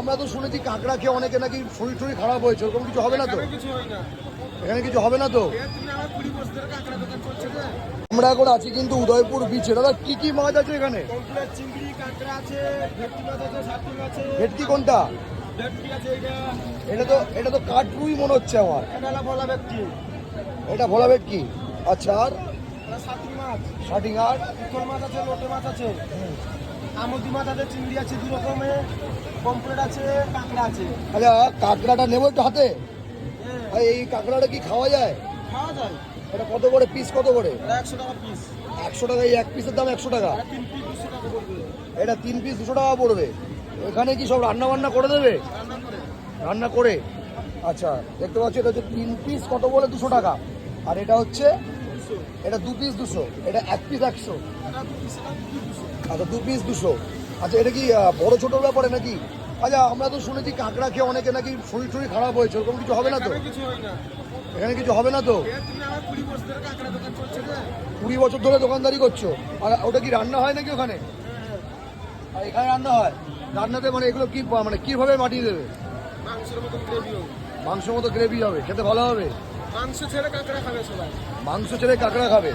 আমরা তো শুনেছি কাঁকড়া খেয়ে অনেকে নাকি শরীর টরীর খারাপ হয়েছে, ওরকম কিছু হবে না তো? এখানে কিছু হবে না তো? আমরা এখন আছি কিন্তু উদয়পুর বিচে। দাদা কি কি মাছ আছে এখানে? চিংড়ি, কাঁকড়া আছে, ভেটকি মাছ আছে, শার্টিং আছে। ভেটকি কোনটা? ভেটকি আছে এটা তো কাঠরুই মনে হচ্ছে আমার। এটা হলো ভোলা ভেটকি। এটা ভোলা ভেটকি। আচ্ছা, আর এটা শার্টিং মাছ। শাটিং আর পিতল মাছ আছে, লোটে মাছ আছে, আমুদি মাছ আছে, চিংড়ি আছে, দু রকমের পমফ্রেট আছে, কাঁকড়া আছে। আচ্ছা, কাঁকড়াটা নেবো একটু হাতে। হ্যাঁ, আর এই কাঁকড়াটা কি খাওয়া যায়? খাওয়া যায়। এটা কত করে পিস, কত করে? এটা 100 টাকা পিস। 100 টাকা। এই এক পিসের দাম 100 টাকা। এটা 3 পিস 200 টাকা পড়বে। এটা 3 পিস 200 টাকা পড়বে। এখানে কি সব রান্না বান্না করে দেবে? রান্না করে। রান্না করে। আচ্ছা, দেখতে পাচ্ছি এটা হচ্ছে 3 পিস কত বলে 200 টাকা। আর এটা হচ্ছে 200। এটা 2 পিস 200, এটা 1 পিস 100। এটা 2 পিস, এটা 2 পিস 200। আচ্ছা, 2 পিস 200। আচ্ছা, এটা কি বড় ছোটোর ব্যাপারে নাকি? আচ্ছা, আমরা তো শুনেছি কাঁকড়া খেয়ে অনেকে নাকি শরীর টরীর খারাপ হয়েছে, ওরকম কিছু হবে না তো? এখানে কিছু হয় না। এখানে কিছু হবে না তো? তুমি আমার 20 বছর ধরে কাঁকড়া দোকান চলছে না? 20 বছর ধরে দোকানদারি করছো। আর ওটা কি রান্না হয় নাকি ওখানে? আর এখানে রান্না হয়। রান্নাতে মানে এগুলো কি মানে কিভাবে মাটিয়ে দেবে? মাংসের মতো গ্রেভি হবে। মাংস মতো গ্রেভি হবে, খেতে ভালো হবে। মাংস ছেড়ে কাঁকড়া খাবে সবাই। মাংস ছেড়ে কাঁকড়া খাবে।